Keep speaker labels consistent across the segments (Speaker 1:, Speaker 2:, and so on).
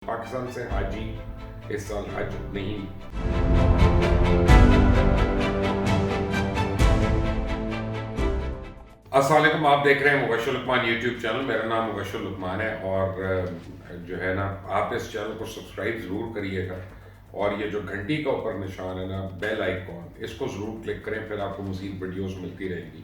Speaker 1: پاکستان سے حاجی اس سال حج نہیں۔ السلام علیکم، آپ دیکھ رہے ہیں مبشر لقمان یوٹیوب چینل۔ میرا نام مبشر لقمان ہے اور جو ہے نا آپ اس چینل کو سبسکرائب ضرور کریے گا، اور یہ جو گھنٹی کا اوپر نشان ہے نا بیل آئیکن، اس کو ضرور کلک کریں، پھر آپ کو مزید ویڈیوز ملتی رہیں گی۔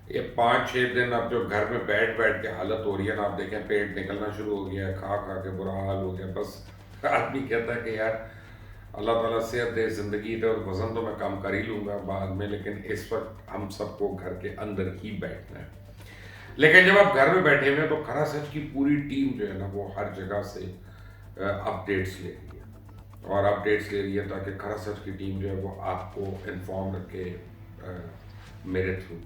Speaker 1: یہ 5-6 دن اب جو گھر میں بیٹھ کے حالت ہو رہی ہے نا، آپ دیکھیں پیٹ نکلنا شروع ہو گیا ہے، کھا کے برا حال ہو گیا۔ بس آدمی کہتا ہے کہ یار اللہ تعالیٰ صحت دے، زندگی دے، اور وزن تو میں کم کر ہی لوں گا بعد میں، لیکن اس وقت ہم سب کو گھر کے اندر ہی بیٹھنا ہے۔ لیکن جب آپ گھر میں بیٹھے ہوئے ہیں تو کھرا سچ کی پوری ٹیم جو ہے نا وہ ہر جگہ سے اپڈیٹس لے رہی ہے، اور اپڈیٹس لے رہی ہے تاکہ کھرا سچ کی ٹیم جو ہے وہ آپ کو انفارم رکھے میرے تھرو۔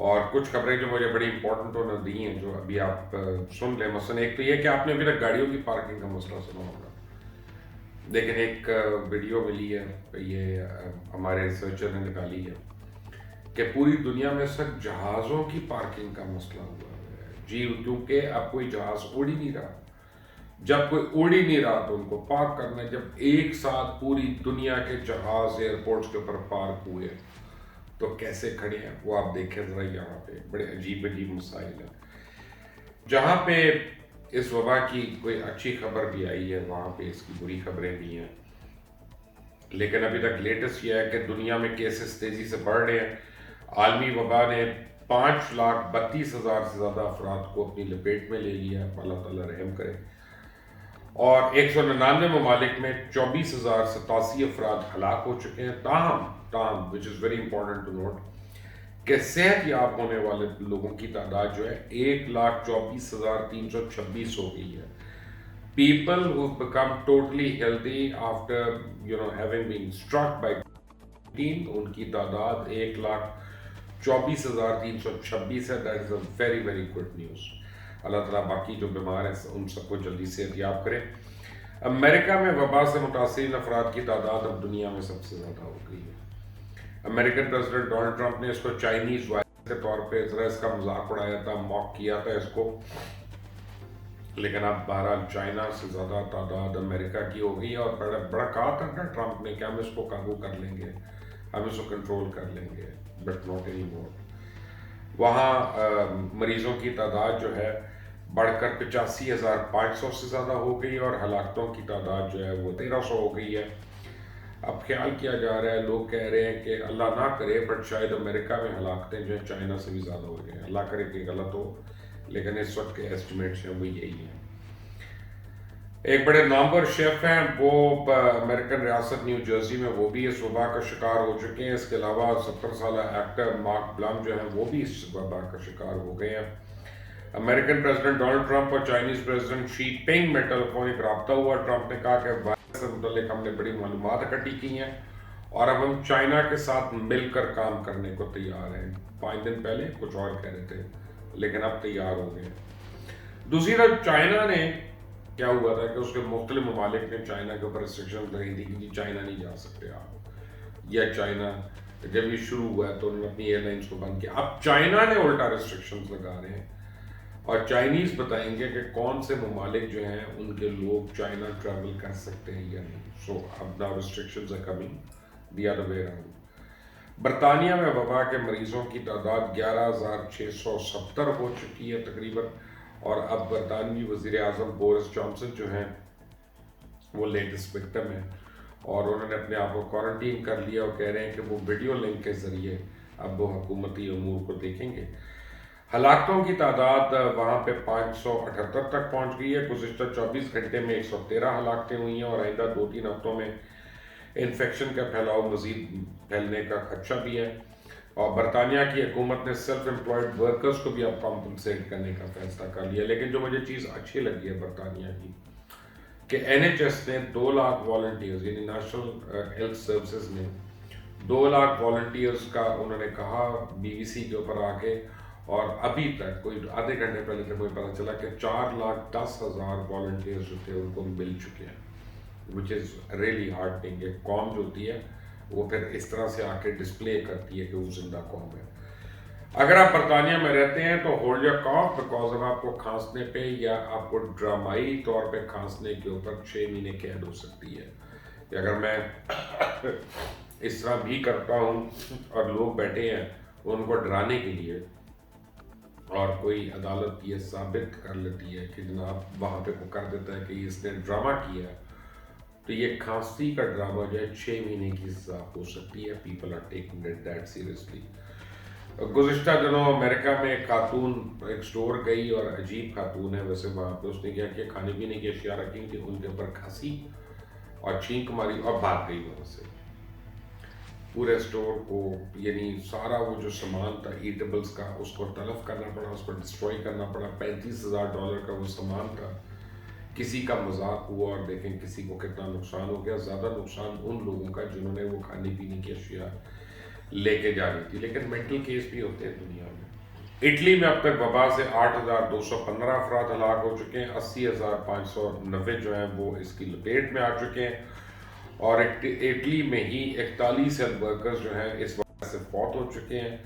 Speaker 1: اور کچھ خبریں جو مجھے بڑی امپورٹنٹ انہوں نے دی ہیں جو ابھی آپ سن لیں۔ مثلا ایک تو یہ کہ آپ نے ابھی تک گاڑیوں کی پارکنگ کا مسئلہ سنا ہوگا، لیکن ایک ویڈیو ملی ہے، یہ ہمارے ریسرچر نے نکالی ہے کہ پوری دنیا میں صرف جہازوں کی پارکنگ کا مسئلہ ہوا ہے جی، کیونکہ اب کوئی جہاز اڑ ہی نہیں رہا۔ جب کوئی اڑ ہی نہیں رہا تو ان کو پارک کرنا ہے۔ جب ایک ساتھ پوری دنیا کے جہاز ایئرپورٹس کے اوپر پارک ہوئے تو کیسے کھڑے ہیں وہ آپ دیکھیں ذرا۔ یہاں پہ بڑے عجیب مسائل ہیں۔ جہاں پہ اس وبا کی کوئی اچھی خبر بھی آئی ہے وہاں پہ اس کی بری خبریں بھی ہیں، لیکن ابھی تک لیٹسٹ یہ ہے کہ دنیا میں کیسز تیزی سے بڑھ رہے ہیں۔ عالمی وبا نے 5,32,000 سے زیادہ افراد کو اپنی لپیٹ میں لے لیا ہے، اللہ تعالیٰ رحم کرے۔ اور 199 ممالک میں 24,087 افراد ہلاک ہو چکے ہیں۔ تاہم which is very important to note کہ صحت یاب ہونے والے لوگوں کی تعداد جو ہے 1,24,326 ہو گئی ہے۔ People who become totally healthy after having been struck by COVID-19 ان کی تعداد 1,24,326 ہے۔ That is a very very good news۔ اللہ تعالیٰ باقی جو بیمار ہیں ان سب کو جلدی صحت یاب کرے۔ امریکہ میں وبا سے متاثرین افراد کی تعداد اب دنیا میں سب سے زیادہ ہو گئی ہے۔ امریکن پریزیڈنٹ ڈونلڈ ٹرمپ نے اس کو چائنیز وائرس کے طور پہ ذرا اس کا مذاق اڑایا تھا، موک کیا تھا اس کو، لیکن اب بہرحال چائنا سے زیادہ تعداد امریکہ کی ہو گئی ہے۔ اور بڑا کہا تھا نا ٹرمپ نے کہ ہم اس کو قابو کر لیں گے، ہم اس کو کنٹرول کر لیں گے، بٹ ناٹ اینی مور۔ وہاں مریضوں کی تعداد جو ہے بڑھ کر 85,500 سے زیادہ ہو گئی، اور ہلاکتوں کی تعداد جو ہے وہ 1,300 ہو گئی ہے۔ اب خیال کیا جا رہا ہے، لوگ کہہ رہے ہیں کہ اللہ نہ کرے بٹ شاید امریکہ میں ہلاکتیں جو ہیں چائنا سے بھی زیادہ ہو گئے ہیں۔ اللہ کرے کہ غلط ہو، لیکن اس وقت کے ایسٹیمیٹس ہیں وہ یہی ہیں۔ ایک بڑے نامور شیف ہیں، وہ امریکن ریاست نیو جرسی میں وہ بھی اس وبا کا شکار ہو چکے ہیں۔ اس کے علاوہ 70 سالہ ایکٹر مارک بلم جو ہیں وہ بھی اس وبا کا شکار ہو گئے ہیں۔ امریکن پریزیڈنٹ ڈونلڈ ٹرمپ اور چائنیز پریزیڈنٹ شی پنگ میں ٹیلیفونک رابطہ ہوا۔ ٹرمپ نے کہا کہ وائرس سے متعلق ہم نے بڑی معلومات اکٹھی کی ہیں اور اب ہم چائنا کے ساتھ مل کر کام کرنے کو تیار ہیں۔ 5 دن پہلے کچھ اور کہہ رہے تھے، لیکن اب تیار ہو گئے۔ دوسری طرف چائنا نے کیا ہوا تھا کہ اس کے مختلف ممالک نے چائنا کے اوپر ریسٹرکشن لگائی تھی کہ چائنا نہیں جا سکتے آپ، یا چائنا جب یہ شروع ہوا ہے تو انہوں نے اپنی ایئر لائنس کو بند کیا۔ اب چائنا نے الٹا ریسٹرکشنز لگا رہے ہیں، اور چائنیز بتائیں گے کہ کون سے ممالک جو ہیں ان کے لوگ چائنا ٹریول کر سکتے ہیں یا نہیں۔ سو اب now restrictions are coming the other way around۔ برطانیہ میں وبا کے مریضوں کی تعداد 11,670 ہو چکی ہے تقریباً، اور اب برطانوی وزیر اعظم بورس جانسن جو ہیں وہ لیٹسٹ وکٹم ہیں، اور انہوں نے اپنے آپ کو کوارنٹین کر لیا، اور کہہ رہے ہیں کہ وہ ویڈیو لنک کے ذریعے اب وہ حکومتی امور کو دیکھیں گے۔ ہلاکتوں کی تعداد وہاں پہ 578 تک پہنچ گئی ہے۔ گزشتہ 24 گھنٹے میں 113 ہلاکتیں ہوئی ہیں، اور آئندہ 2-3 ہفتوں میں انفیکشن کا پھیلاؤ مزید پھیلنے کا خدشہ بھی ہے۔ اور برطانیہ کی حکومت نے سیلف امپلائڈ ورکرز کو بھی اب کمپنسیٹ کرنے کا فیصلہ کر لیا۔ لیکن جو مجھے چیز اچھی لگی ہے برطانیہ کی کہ NHS نے 2 لاکھ والنٹیئرز، یعنی نیشنل ہیلتھ سروسز نے 2 لاکھ والنٹیئرز کا انہوں نے کہا BBC کے اوپر آ کے، اور ابھی تک کوئی آدھے گھنٹے پہلے تک مجھے پتا چلا کہ 4,10,000 والنٹیئرز جو تھے ان کو مل چکے ہیں، which is really heartening۔ ایک قوم جو ہوتی ہے وہ پھر اس طرح سے آ کے ڈسپلے کرتی ہے کہ وہ زندہ قوم ہے۔ اگر آپ برطانیہ میں رہتے ہیں تو ہولڈ یور کاف بیکاز اب آپ کو کھانسنے پہ یا آپ کو ڈرامائی طور پہ کھانسنے کے اوپر 6 مہینے قید ہو سکتی ہے. کہ اگر میں اس طرح بھی کرتا ہوں اور لوگ بیٹھے ہیں ان کو ڈرانے کے لیے اور کوئی عدالت یہ ثابت کر لیتی ہے کہ جناب وہاں پہ وہ کر دیتا ہے کہ اس نے ڈرامہ کیا تو یہ کھانسی کا ڈرامہ جو ہے 6 مہینے کی سزا ہو سکتی ہے. People are taking it that seriously. گزشتہ دنوں امریکہ میں ایک خاتون ایک سٹور گئی اور عجیب خاتون ہے ویسے وہاں پہ اس نے کیا کہ کھانے پینے کی اشیاء رکھی تھی ان کے اوپر کھانسی اور چھینک ماری اور بھاگ گئی وہاں سے. پورے سٹور کو یعنی سارا وہ جو سامان تھا ایٹیبلز کا اس کو تلف کرنا پڑا, اس کو ڈسٹروائے کرنا پڑا. $35,000 کا وہ سامان تھا. کسی کا مذاق ہوا اور دیکھیں کسی کو کتنا نقصان ہو گیا. زیادہ نقصان ان لوگوں کا جنہوں نے وہ کھانے پینے کی اشیاء لے کے جانی تھی. لیکن مینٹل کیس بھی ہوتے ہیں دنیا میں. اٹلی میں اب تک وبا سے 8,215 افراد ہلاک ہو چکے ہیں. 80,590 جو ہیں وہ اس کی لپیٹ میں آ چکے ہیں اور اٹلی میں ہی 41 ہیلتھ ورکرز جو ہیں اس وبا سے فوت ہو چکے ہیں.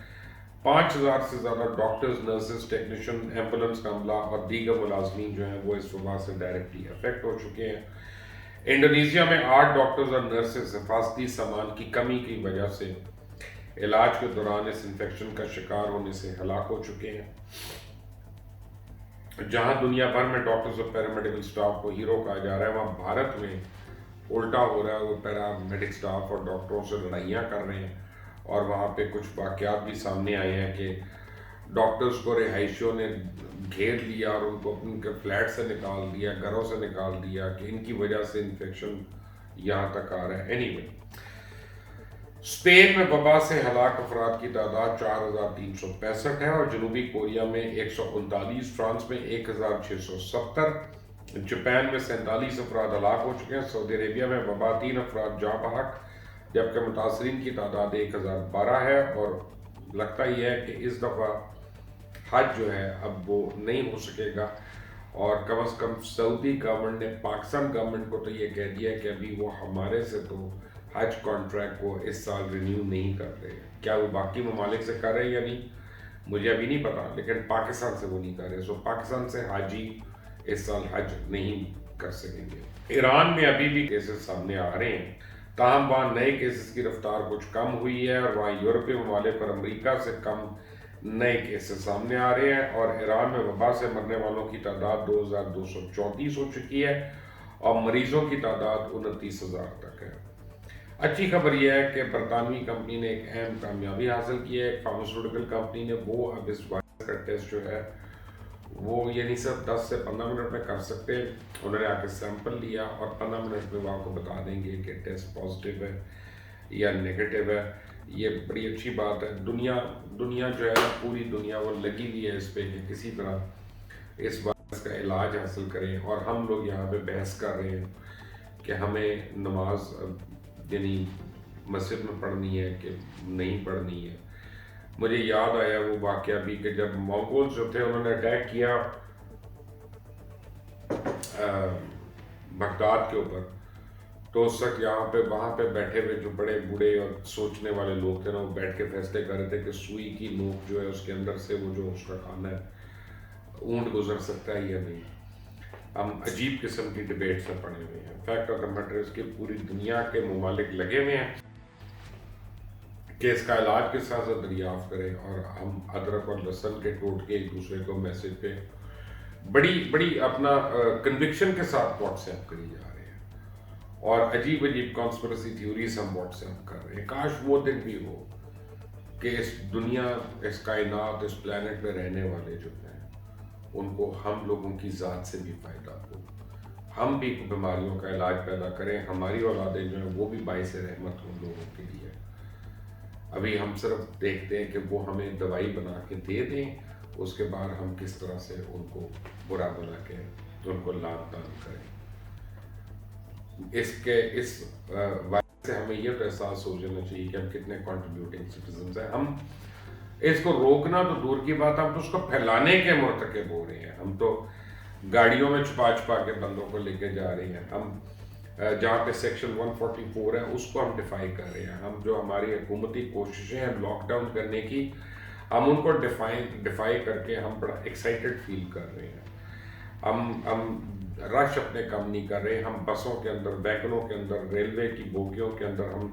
Speaker 1: 5,000 سے زیادہ ڈاکٹرز, نرسز, ٹیکنیشین, ایمبولنس کا عملہ اور دیگر ملازمین جو ہیں وہ اس وبا سے ڈائریکٹلی افیکٹ ہو چکے ہیں. انڈونیشیا میں 8 ڈاکٹرز اور نرسز حفاظتی سامان کی کمی کی وجہ سے علاج کے دوران اس انفیکشن کا شکار ہونے سے ہلاک ہو چکے ہیں. جہاں دنیا بھر میں ڈاکٹرز اور پیرامیڈیکل سٹاف کو ہیرو کہا جا رہا ہے وہاں بھارت میں الٹا ہو رہا ہے. وہ پیرامیڈک سٹاف اور ڈاکٹروں سے لڑائیاں کر رہے ہیں اور وہاں پہ کچھ واقعات بھی سامنے آئے ہیں کہ ڈاکٹرز کو رہائشیوں نے گھیر لیا اور ان کو ان کے فلیٹ سے نکال دیا, گھروں سے نکال دیا کہ ان کی وجہ سے انفیکشن یہاں تک آ رہا ہے. اینی وے, اسپین میں وبا سے ہلاک افراد کی تعداد 4,365 ہے اور جنوبی کوریا میں 139, فرانس میں 1,670, جاپان میں 47 افراد ہلاک ہو چکے ہیں. سعودی عربیہ میں وبا 3 افراد جاں بحق جبکہ متاثرین کی تعداد 1,012 ہے. اور لگتا یہ ہے کہ اس دفعہ حج جو ہے اب وہ نہیں ہو سکے گا اور کم از کم سعودی گورنمنٹ نے پاکستان گورنمنٹ کو تو یہ کہہ دیا کہ ابھی وہ ہمارے سے تو حج کانٹریکٹ کو اس سال رینیو نہیں کر رہے. کیا وہ باقی ممالک سے کر رہے ہیں یا نہیں مجھے ابھی نہیں پتا, لیکن پاکستان سے وہ نہیں کر رہے. سو پاکستان سے حاجی اس سال حج نہیں کر سکیں گے. ایران میں ابھی بھی کیسز سامنے آ رہے ہیں تاہم وہاں نئے کیسز کی رفتار کچھ کم ہوئی ہے اور وہاں یورپی ممالک اور امریکہ سے کم نئے کیسز سامنے آ رہے ہیں. اور ایران میں وبا سے مرنے والوں کی تعداد 2,234 ہو چکی ہے اور مریضوں کی تعداد 29,000 تک ہے. اچھی خبر یہ ہے کہ برطانوی کمپنی نے ایک اہم کامیابی حاصل کی ہے. ایک فارماسیوٹیکل کمپنی نے وہ اب اس وائرس کا ٹیسٹ جو ہے وہ یعنی صرف 10 سے 15 منٹ میں کر سکتے ہیں. انہوں نے آ کے سیمپل لیا اور 15 منٹ میں وہ آپ کو بتا دیں گے کہ ٹیسٹ پازیٹیو ہے یا نیگیٹو ہے. یہ بڑی اچھی بات ہے. دنیا جو ہے پوری دنیا وہ لگی ہوئی ہے اس پہ کہ کسی طرح اس وائرس کا علاج حاصل کریں اور ہم لوگ یہاں پہ بحث کر رہے ہیں کہ ہمیں نماز یعنی مسجد میں پڑھنی ہے کہ نہیں پڑھنی ہے. مجھے یاد آیا وہ واقعہ بھی کہ جب مونگولز جو تھے انہوں نے اٹیک کیا بغداد کے اوپر تو اس وقت یہاں پہ وہاں پہ بیٹھے ہوئے جو بڑے بوڑھے اور سوچنے والے لوگ تھے نا وہ بیٹھ کے فیصلے کر رہے تھے کہ سوئی کی نوک جو ہے اس کے اندر سے وہ جو اس کا کھانا ہے اونٹ گزر سکتا ہے یا نہیں. ہم عجیب قسم کی ڈیبیٹس میں پڑے ہوئے ہیں. فیکٹ آف دا میٹر اس کی پوری دنیا کے ممالک لگے ہوئے ہیں کہ اس کا علاج کس طرح سے دریافت کریں اور ہم ادرک اور لہسن کے ٹوٹ کے ایک دوسرے کو میسج پہ بڑی اپنا کنوکشن کے ساتھ واٹس ایپ کری جا رہے ہیں اور عجیب کانسپریسی تھیوریز ہم واٹس ایپ کر رہے ہیں. کاش وہ دن بھی ہو کہ اس دنیا, اس کائنات, اس پلانٹ پہ رہنے والے جو ہیں ان کو ہم لوگوں کی ذات سے بھی فائدہ ہو, ہم بھی بیماریوں کا علاج پیدا کریں, ہماری اولادیں جو ہیں وہ بھی باعث رحمت ان لوگوں کے لیے. ابھی ہم صرف دیکھتے ہیں کہ وہ ہمیں دوائی بنا کے دے دیں, اس کے بعد ہم کس طرح سے ان کو برا بنا کے ان کو لان تان کریں. اس وائرس سے ہمیں یہ تو احساس ہو جانا چاہیے کہ ہم کتنے کنٹریبیوٹنگ سٹیزنز ہیں. ہم اس کو روکنا تو دور کی بات, ہم تو اس کو پھیلانے کے مرتکب ہو رہے ہیں. ہم تو گاڑیوں میں چھپا کے بندوں کو لے کے جا رہے ہیں. ہم جہاں پہ سیکشن 144 ہے اس کو ہم ڈیفائی کر رہے ہیں. ہم جو ہماری حکومتی کوششیں ہیں لاک ڈاؤن کرنے کی, ہم ان کو ڈیفائی کر کے ہم بڑا ایکسائٹیڈ فیل کر رہے ہیں. ہم رش اپنے کم نہیں کر رہے. ہم بسوں کے اندر، ویگنوں کے اندر، ریلوے کی بوگیوں کے اندر ہم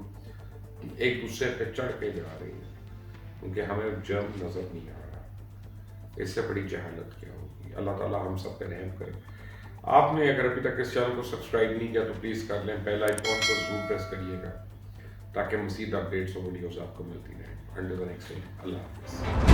Speaker 1: ایک دوسرے پہ چڑھ کے جا رہے ہیں کیونکہ ہمیں جرم نظر نہیں آ رہا. اس سے بڑی جہالت کیا ہوگی. اللہ تعالیٰ ہم سب پہ رحم کرے. آپ نے اگر ابھی تک اس چینل کو سبسکرائب نہیں کیا تو پلیز کر لیں. بیل آئیکن کو ضرور پریس کریے گا تاکہ مزید اپڈیٹس اور ویڈیوز آپ کو ملتی رہیں. انٹل دی نیکسٹ ٹائم، اللہ حافظ.